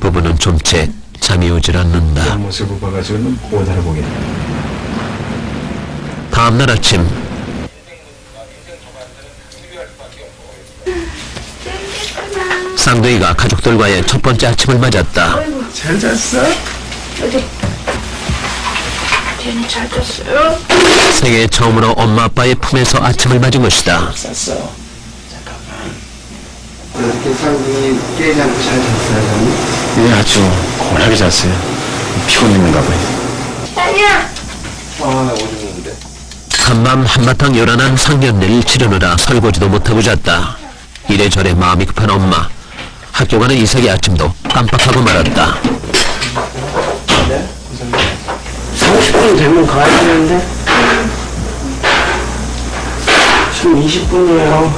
부부는 좀 채 잠이 오질 않는다. 모습을 봐가지고는 못 알아보겠다. 다음날 아침 쌍둥이가 가족들과의 첫 번째 아침을 맞았다. 잘 잤어? 얘는 잘 잤어요? 생애 처음으로 엄마 아빠의 품에서 아침을 맞은 것이다. 잤어. 잠깐만. 이렇게 쌍둥이 깨지 않고 잘 잤어요? 네, 아주 고운하게 잤어요. 피곤했는가 봐요. 아니야. 아, 오죽는데. 한밤 한바탕 요란한 상견례를 치르느라 설거지도 못하고 잤다. 이래저래 마음이 급한 엄마. 학교 가는 이삭의 아침도 깜빡하고 말았다. 네? 30분 되면 가야 되는데. 지금 20분이에요.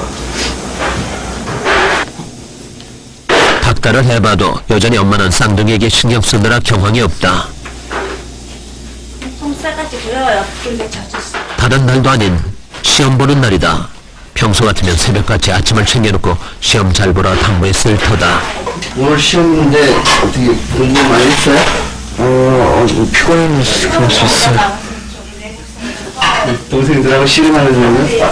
닥달을 해봐도 여전히 엄마는 쌍둥이에게 신경 쓰느라 경황이 없다. 똥 싸가지고요. 옆구리가 젖었어. 다른 날도 아닌 시험 보는 날이다. 평소 같으면 새벽같이 아침을 챙겨놓고 시험 잘 보라 당부했을 터다. 오늘 시험인데 어떻게 공부 많이 했어요? 피곤해서 그럴 수 있어요. 동생들하고 씨름하는 중이요?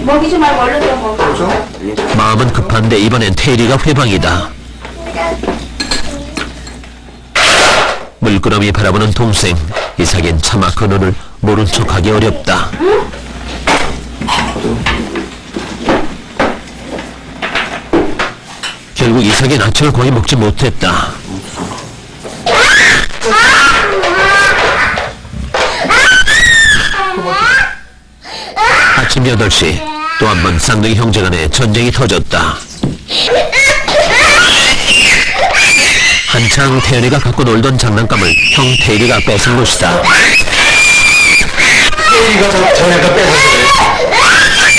먹이지 말고 얼른 좀 먹어. 마음은 급한데 이번엔 테일이가 회방이다. 물끄러미 바라보는 동생. 이삭엔 차마 그 눈을 모른 척하기 어렵다. 결국 이삭엔 아침을 거의 먹지 못했다. 아침 8시 또 한 번 쌍둥이 형제 간에 전쟁이 터졌다. 한창 태연이가 갖고 놀던 장난감을 형 태일이가 뺏은 것이다. 이거 저희가 뺏었어요.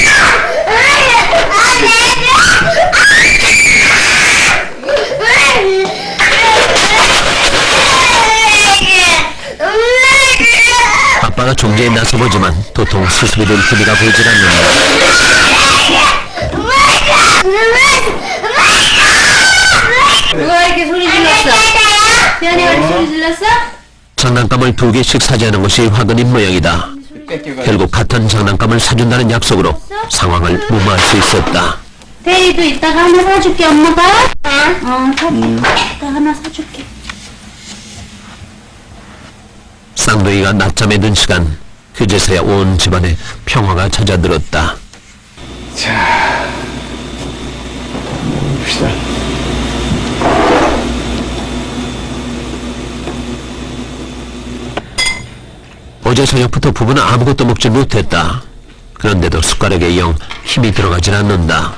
아빠가 종제에 나서보지만 도통 수습이 될 기미가 보이질 않는다. 누가 이렇게 소리 질렀어? 태연이가 이렇게 소리 질렀어? 장난감을 2개씩 사자는 것이 화근인 모양이다. 결국 같은 장난감을 사준다는 약속으로 상황을 무마할 수 있었다. 태연이도 이따가 하나 사줄게, 엄마가. 사줄게. 이따가 하나 사줄게. 쌍둥이가 낮잠에 든 시간 그제서야 온 집안에 평화가 찾아들었다. 자, 봅시다. 어제 저녁부터 부부는 아무것도 먹지 못했다. 그런데도 숟가락에 영 힘이 들어가질 않는다.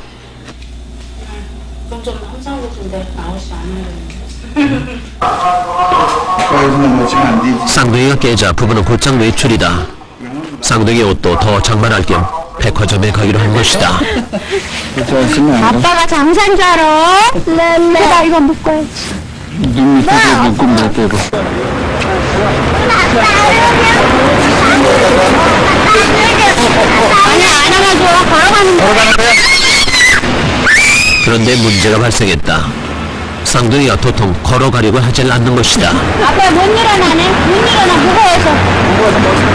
좀 항상 그런데 나오지 않는데. 아빠에서만 먹으면 안 되지. 쌍둥이가 깨자 부부는 곧장 외출이다. 쌍둥이 옷도 더 장만할 겸 백화점에 가기로 한 것이다. 괜찮으시면 안 돼. 아빠가 장사인 줄 알아? 네. 나 이거 묶어야지. 눈 밑에도 묶고 못 빼고. 아니, 안 안아줘. 걸어가는 거야. 그런데 문제가 발생했다. 쌍둥이가 도통 걸어가려고 하질 않는 것이다. 아빠 못 일어나네. 못 일어나. 무거워서.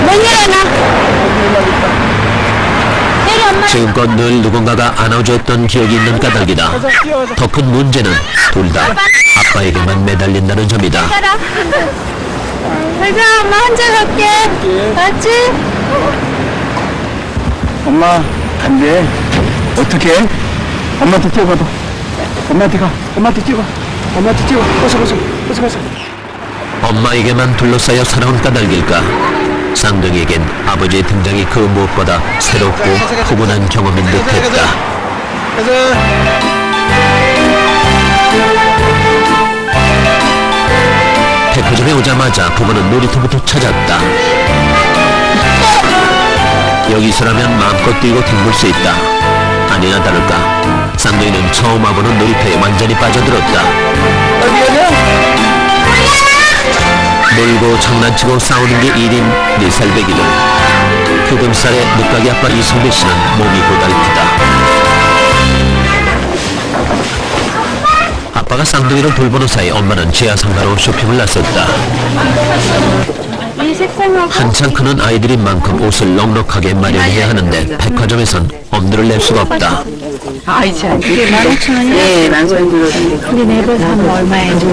못 일어나. 때리 엄마. 지금껏 늘 누군가가 안아줬던 기억이 있는 까닭이다. 더 큰 문제는 둘 다 아빠에게만 매달린다는 점이다. 가라. 가자, 엄마 혼자 갈게. 맞지? 엄마, 안 돼. 어떻게? 엄마한테 뛰어가봐. 엄마한테 가. 엄마한테 뛰어가. 엄마한테 뛰어가. 어서. 엄마에게만 둘러싸여 살아온 까닭일까? 쌍둥이에겐 아버지의 등장이 그 무엇보다 새롭고 푸근한 경험인 듯했다. 백화점에 오자마자 부부는 놀이터부터 찾았다. 여기서라면 마음껏 뛰고 뒹굴 수 있다. 아니나 다를까 쌍둥이는 처음 와보는 놀이터에 완전히 빠져들었다. 놀고 장난치고 싸우는 게 일인 4살 배기들. 교금살의 늦가기 아빠 이성배 씨는 몸이 고달프다. 아빠가 쌍둥이를 돌보는 사이 엄마는 지하상가로 쇼핑을 나섰다. 이 색깔하고 한창 크는 아이들인 만큼 옷을 넉넉하게 마련해야 하는데 백화점에선 엄두를 낼 수가 없다. 아이 참. 이게 15,000원이야? 네, 15,000원. 근데 네벌 사면 얼마에 줘?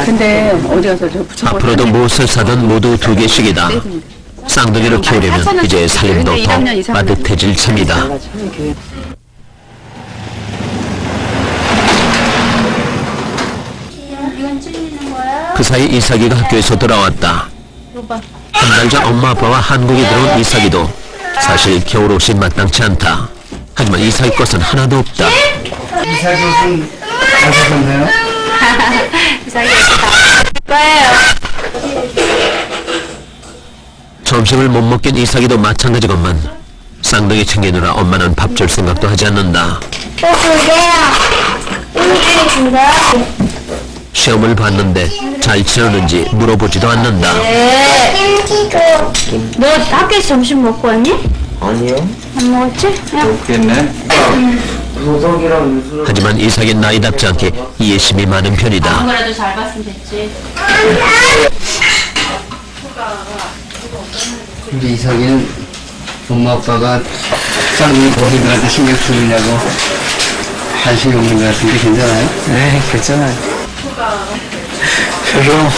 근데 어디 가서 저 붙여보 앞으로도 무엇을 사든 모두 2개씩이다. 쌍둥이를 키우려면 이제 살림도 더 빠듯해질 참이다. 이건 찔리는 거야? 그 사이 이삭이가 학교에서 돌아왔다. 이거 봐. 한 달 전 엄마 아빠와 한국에 들어온 이삭이도 사실 겨울옷이 마땅치 않다. 하지만 이삭이 것은 하나도 없다. 이삭이 옷은 잘 사셨나요? 이상하게 다 거예요. 점심을 못 먹긴 이삭이도 마찬가지건만 쌍둥이 챙기느라 엄마는 밥 줄 생각도 하지 않는다. 또 주세요. 이거 준다. 시험을 봤는데 잘 치렀는지 물어보지도 않는다. 너 학교에서 점심 먹고 왔니? 아니요. 안 먹었지? 야, 그랬네. 소속이랑 유수로. 하지만 이삭이 나이답지 않게 이해심이 많은 편이다. 거라도 잘 봤으면 됐지. 근데 이삭이는 엄마 아빠가 쌍둥이 고객들한테 신경 쓰느냐고 관심이 없는 것 같은데 괜찮아요? 네, 괜찮아요. 별로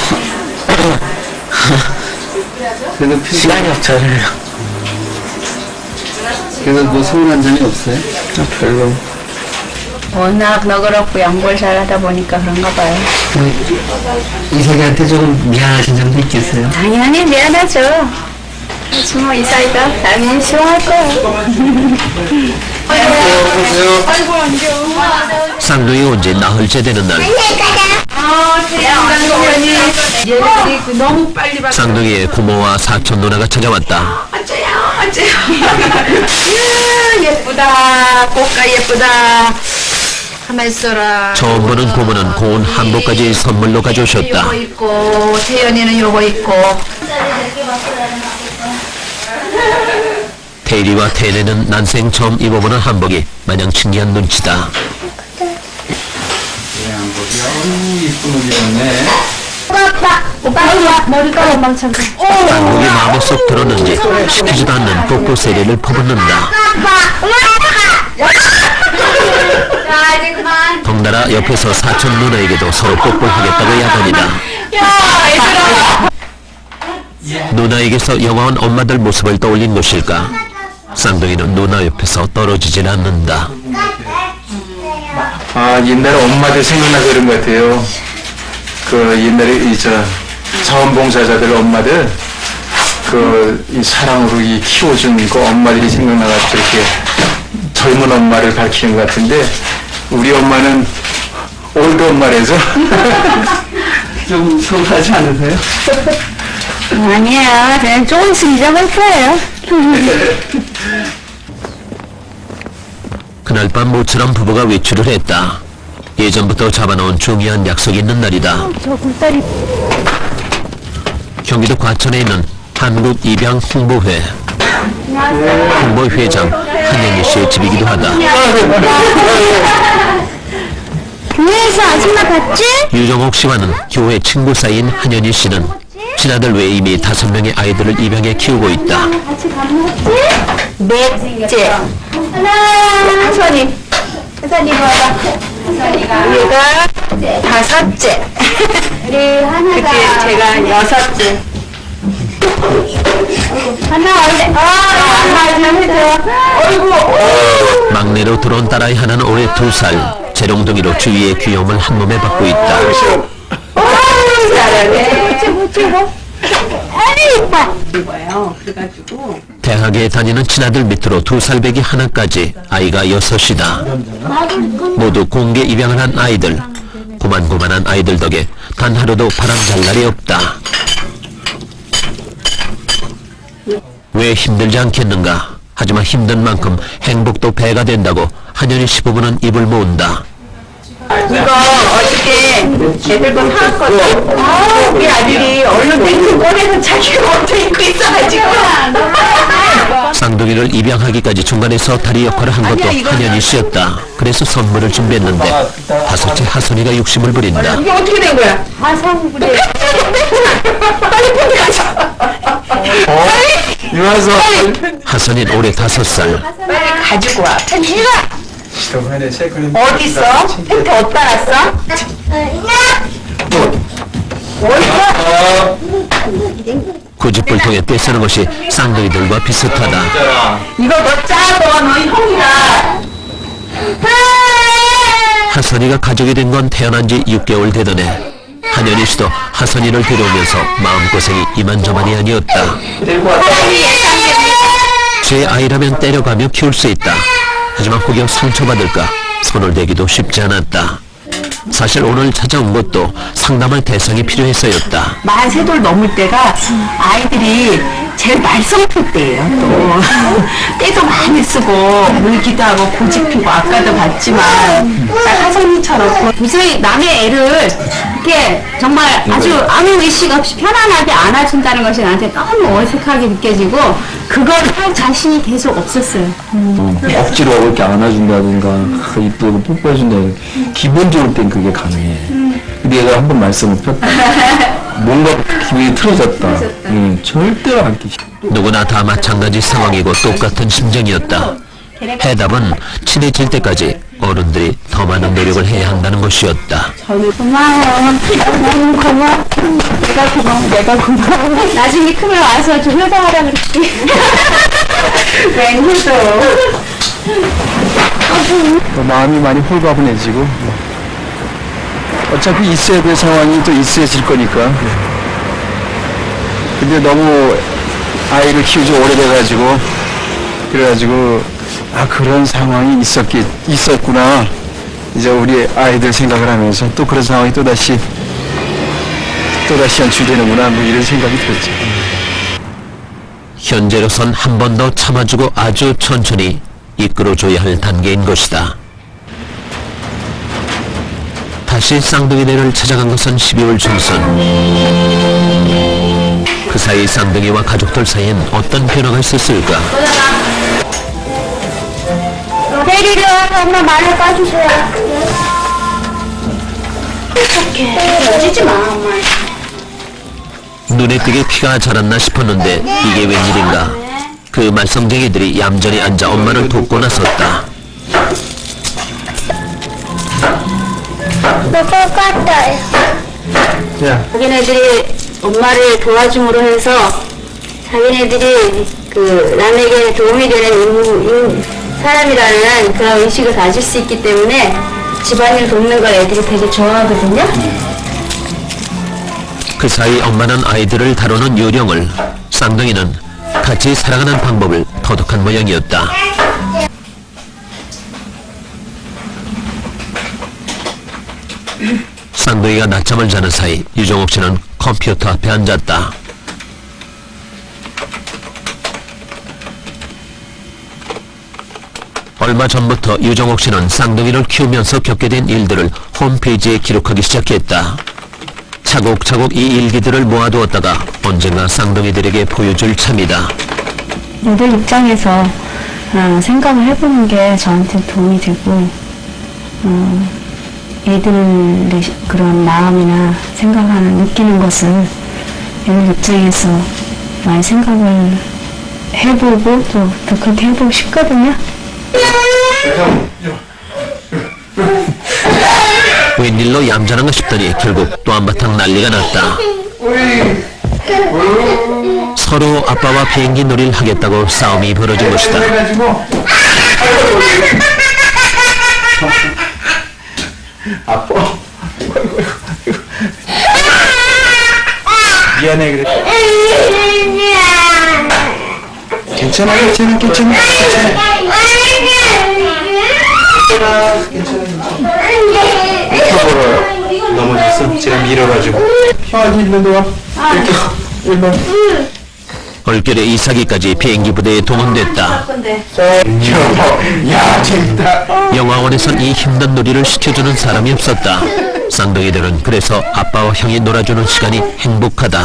그래도 시간이 없잖아요. 그래서 뭐 서운한 점이 없어요? 별로. 워낙 너그럽고 양보를 잘하다 보니까 그런가 봐요. 이삭이한테 조금 미안하신 점도 있겠어요? 당연히 미안하죠. 그렇지 뭐 이 사이가 당연히 수용할 거예요. 쌍둥이 온 지 나흘째 되는 날 얘들이 너무 빨리 봐. 쌍둥이의 고모와 사촌 누나가 찾아왔다. 어째요? 예쁘다. 꽃가 예쁘다. 가만 있어라. 처음 보는 고모는 고운 한복까지 선물로 가져오셨다. 요거 있고 태연이는 요거 있고. 태일이와 태연이는 난생 처음 입어보는 한복이 마냥 신기한 눈치다. 이쁜 옷이었네. 오빠, 머리카락 망쳤어. 한복이 마음에 쏙 들었는지 시키지도 않는 뽀뽀 세례를 퍼붓는다. 자, 이제 그만. 덩달아 옆에서 사촌 누나에게도 서로 뽀뽀하겠다고 야단이다. 누나에게서 영화원 엄마들 모습을 떠올린 것일까? 쌍둥이는 누나 옆에서 떨어지질 않는다. 아, 옛날에 엄마들 생각나서 그런 것 같아요. 그 옛날에 자원봉사자들 엄마들 이 사랑으로 키워준 그 엄마들이 생각나가지고 이렇게 젊은 엄마를 가르치는 것 같은데 우리 엄마는 올드 엄마라서 좀 서운하지 않으세요? 아니야, 그냥 조금씩 잊어볼 거예요. 그날 밤 모처럼 부부가 외출을 했다. 예전부터 잡아놓은 중요한 약속이 있는 날이다. 저 굴다리. 경기도 과천에 있는 한국입양홍보회. 홍보회장 한영희 씨의 집이기도 하다. 교회에서 아줌마 봤지? 유정옥 씨와는 교회 친구 사이인 한현희 씨는 친아들 외에 이미 5명의 아이들을 입양해 키우고 있다. 같이 밥 먹었지? 넷째. 하나, 선이. 선이 봐봐. 선이가. 얘가 다섯째. 우리 하나가. 그치, 제가 여섯째. 하나 원래. 하나 잘했어요. 막내로 들어온 딸아이 하나는 올해 2살. 재롱둥이로 주위의 귀여움을 한 몸에 받고 있다. 잘하네. 대학에 다니는 친아들 밑으로 2살배기 하나까지 아이가 6이다. 모두 공개 입양을 한 아이들. 고만고만한 아이들 덕에 단 하루도 바람 잘 날이 없다. 왜 힘들지 않겠는가? 하지만 힘든 만큼 행복도 배가 된다고 한현희 씨 부부는 입을 모은다. 이거 어저께 애들 거 사왔거든. 우리 아들이 얼른 냉수 꺼내서 자기가 먼저 입고 있어가지고. 쌍둥이를 입양하기까지 중간에서 다리 역할을 한 것도 한현희 씨였다. 그래서 선물을 준비했는데 다섯째 하선이가 욕심을 부린다. 이게 어떻게 된 거야? 이와서 하선이는 올해 5살. 빨리 가지고 와. 팬티가 어디 있어? 팬티 어디다 놨어? 고집불통에 떼쓰는 것이 쌍둥이들과 비슷하다. 이거 너 짜고 너 형이다. 하선이가 가족이 된 건 태어난 지 6개월 되던 해. 한현희 씨도 하선이를 데려오면서 마음고생이 이만저만이 아니었다. 제 아이라면 때려가며 키울 수 있다. 하지만 혹여 상처받을까 손을 대기도 쉽지 않았다. 사실 오늘 찾아온 것도 상담할 대상이 필요해서였다. 만 3돌 넘을 때가 아이들이 제일 말썽필 때예요. 또 때도 많이 쓰고 물기도 하고 고집피고 아까도 봤지만 딱 하선이처럼 도저히 남의 애를 이렇게 정말 아주 아무 의식 없이 편안하게 안아준다는 것이 나한테 너무 어색하게 느껴지고 그걸 할 자신이 계속 없었어요. 억지로 이렇게 안아준다든가 이쁘고 뽀뽀해준다든가 기본적으로 땐 그게 가능해. 근데 얘가 한번 말씀을 폈다. 뭔가 기분이 틀어졌다. 절대로 안 끼시. 누구나 다 마찬가지 상황이고 똑같은 심정이었다. 해답은 친해질 때까지 어른들이 더 많은 노력을 해야 한다는 것이었다. 고마워. 너무 고마워. 내가 고마워. 나중에 크면 와서 좀 효도하라 그럴게. 웬 효도. 마음이 많이 홀가분해지고 어차피 있어야 될 상황이 또 있어질 거니까. 근데 너무 아이를 키우지 오래돼가지고 그래가지고 그런 상황이 있었구나. 이제 우리 아이들 생각을 하면서 또 그런 상황이 또다시 연출되는구나. 뭐 이런 생각이 들었죠. 현재로선 한 번 더 참아주고 아주 천천히 이끌어줘야 할 단계인 것이다. 다시 쌍둥이네를 찾아간 것은 12월 중순. 그 사이 쌍둥이와 가족들 사이엔 어떤 변화가 있었을까? 데리러 와서 엄마 말을 까주세요. 어떡해. 짖지 마, 엄마. 눈에 띄게 피가 자랐나 싶었는데 이게 웬일인가? 그 말썽쟁이들이 얌전히 앉아 엄마를 돕고 나섰다. 똑같아요. 자기네들이 엄마를 도와줌으로 해서 자기네들이 그 남에게 도움이 되는 사람이라는 그런 의식을 가질 수 있기 때문에 집안일 돕는 걸 애들이 되게 좋아하거든요. 그 사이 엄마는 아이들을 다루는 요령을, 쌍둥이는 같이 살아가는 방법을 터득한 모양이었다. 쌍둥이가 낮잠을 자는 사이 유정옥 씨는 컴퓨터 앞에 앉았다. 얼마 전부터 유정옥 씨는 쌍둥이를 키우면서 겪게 된 일들을 홈페이지에 기록하기 시작했다. 차곡차곡 이 일기들을 모아두었다가 언젠가 쌍둥이들에게 보여줄 참이다. 애들 입장에서 생각을 해보는 게 저한테 도움이 되고 애들의 그런 마음이나 생각하는 느끼는 것을 애들 입장에서 많이 생각을 해보고 또 더 그렇게 해보고 싶거든요. 웬일로 얌전한가 싶더니 결국 또 한바탕 난리가 났다. 서로 아빠와 비행기 놀이를 하겠다고 싸움이 벌어진 것이다. 아빠. 미안해 그래. 괜찮아. 넘어졌어. 제가 밀어가지고. 얼결에 이사기까지 비행기 부대에 동원됐다. 야, 재밌다. 영화원에선 이 힘든 놀이를 시켜주는 사람이 없었다. 쌍둥이들은 그래서 아빠와 형이 놀아주는 시간이 행복하다.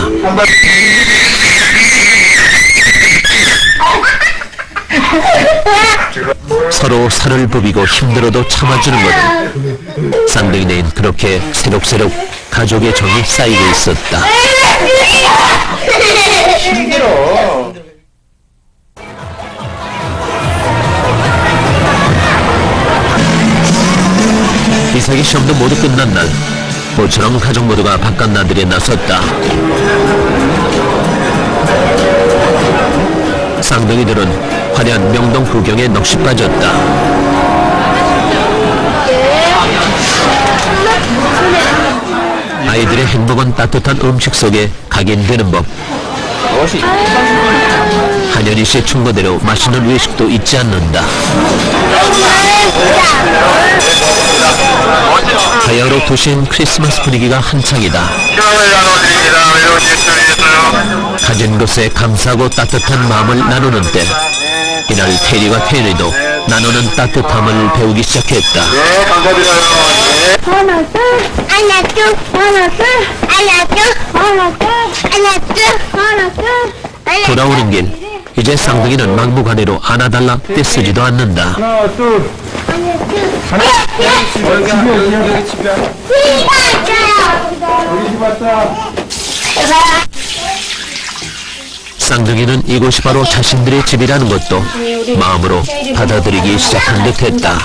서로 살을 부비고 힘들어도 참아주는 거든. 쌍둥이네인 그렇게 새록새록 가족의 정이 쌓이고 있었다. 이삭의 시험도 모두 끝난 날, 모처럼 가족 모두가 바깥 나들이에 나섰다. 쌍둥이들은 화려한 명동 구경에 넋이 빠졌다. 아이들의 행복은 따뜻한 음식 속에 각인되는 법. 한현희 씨의 충고대로 맛있는 외식도 잊지 않는다. 바야흐로 도시인 크리스마스 분위기가 한창이다. 가진 것에 감사하고 따뜻한 마음을 나누는 때, 이날 테리와 태연이도 나누는 따뜻함을 배우기 시작했다. 하나 둘 하나 둘 하나 둘 하나 둘 하나 둘 하나 둘 하나 둘 돌아오는 길, 이제 쌍둥이는 막무가내로 안아달라 떼쓰지도 않는다. 쌍둥이는 이곳이 바로 자신들의 집이라는 것도 마음으로 받아들이기 시작한 듯했다.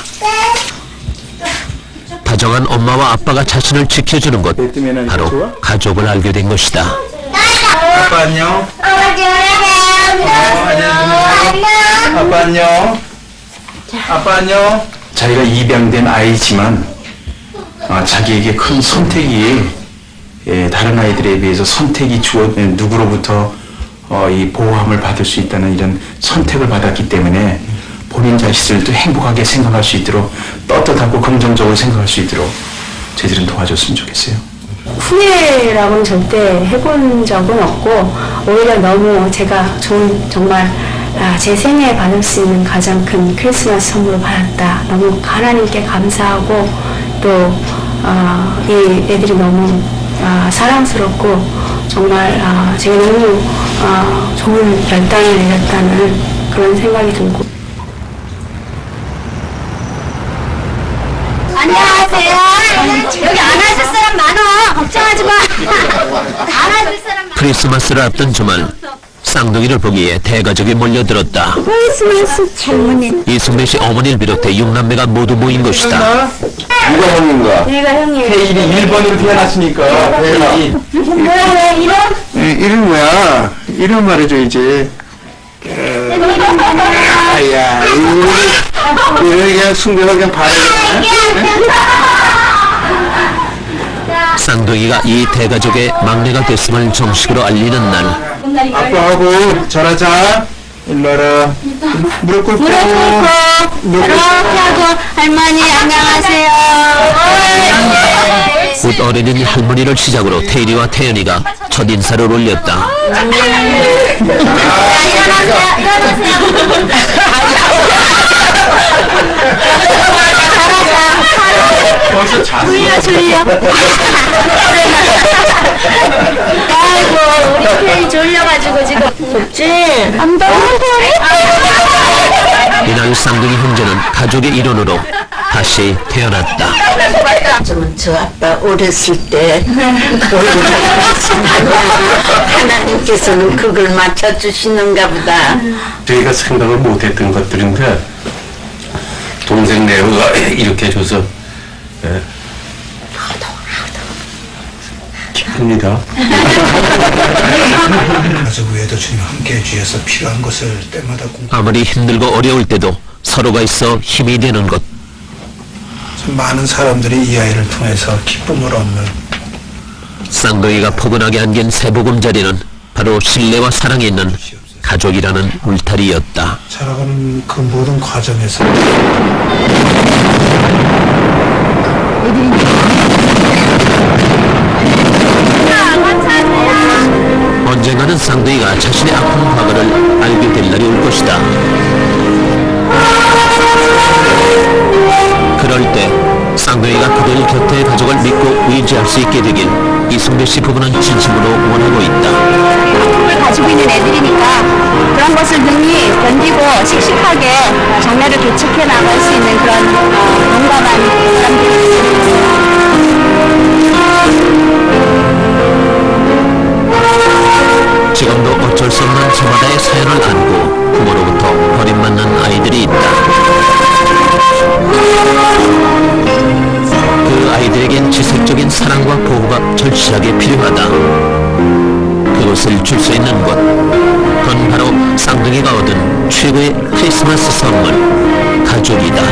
다정한 엄마와 아빠가 자신을 지켜주는 것, 바로 가족을 알게 된 것이다. 아빠 안녕. 아빠 안녕. 아빠 안녕. 자기가 입양된 아이지만 자기에게 큰 선택이 다른 아이들에 비해서 선택이 누구로부터 이 보호함을 받을 수 있다는 이런 선택을 받았기 때문에 본인 자신들도 행복하게 생각할 수 있도록 떳떳하고 긍정적으로 생각할 수 있도록 저희들은 도와줬으면 좋겠어요. 후회라고는 절대 해본 적은 없고 오히려 너무 제가 좋은 정말 제 생애에 받을 수 있는 가장 큰 크리스마스 선물을 받았다. 너무 하나님께 감사하고 또 이 애들이 너무 사랑스럽고 정말 제가 너무 좋은 결단을 내렸다는 그런 생각이 들고 안녕하세요. 여기 안아줄 사람 많아. 걱정하지 마. 안아줄 사람 많아. 크리스마스를 앞둔 주말, 쌍둥이를 보기에 대가족이 몰려들었다. 크리스마스 장모님. 이승배 씨 어머니를 비롯해 6남매가 모두 모인 것이다. 누가 형님가? 내가 형님. 태일이 1번으로 태어났으니까 태일이 뭐야 왜 이런? 이름 뭐야? 이름 말해줘야지. 아야, 이거 그냥 숭배가 그냥 쌍둥이가 이 대가족의 막내가 됐음을 정식으로 알리는 날, 아빠하고 전화자. 일로 와라. 무릎 꿇고. 이렇게 하고 할머니 안녕하세요. 곧 어린이 할머니를 시작으로 태일이와 태연이가 첫 인사를 올렸다. 졸려. 아이고 우리 태이 졸려가지고 지금 덥지? 안 더워? 이날 쌍둥이 형제는 가족의 일원으로 다시 태어났다. 저 아빠 어렸을 때 하나님께서는 그걸 맞춰주시는가 보다. 저희가 생각을 못했던 것들인데 동생 레오가 이렇게 해줘서 기쁩니다. 가족 외에도 주님 함께 해주셔서 필요한 것을 때마다 아무리 힘들고 어려울 때도 서로가 있어 힘이 되는 것. 많은 사람들이 이 아이를 통해서 기쁨을 얻는 쌍둥이가 포근하게 안긴 새보금자리는 바로 신뢰와 사랑이 있는 가족이라는 울타리였다. 자라가는 그 모든 과정에서 언젠가는 쌍둥이가 자신의 아픈 과거를 알게 될 날이 올 것이다. 그럴 때 쌍둥이가 그들 곁의 가족을 믿고 의지할 수 있게 되길 이승배 씨 부부는 진심으로 원하고 있다. 가지고 있는 애들이니까 그런 것을 능히 견디고 씩씩하게 장래를 개척해 나갈 수 있는 그런 용감한 사람들이 지금도 어쩔 수 없는 저마다의 사연을 안고 부모로부터 버림받는 아이들이 있다. 그 아이들에겐 지속적인 사랑과 보호가 절실하게 필요하다. 그것을 줄 수 있는 곳, 그건 바로 쌍둥이가 얻은 최고의 크리스마스 선물, 가족이다.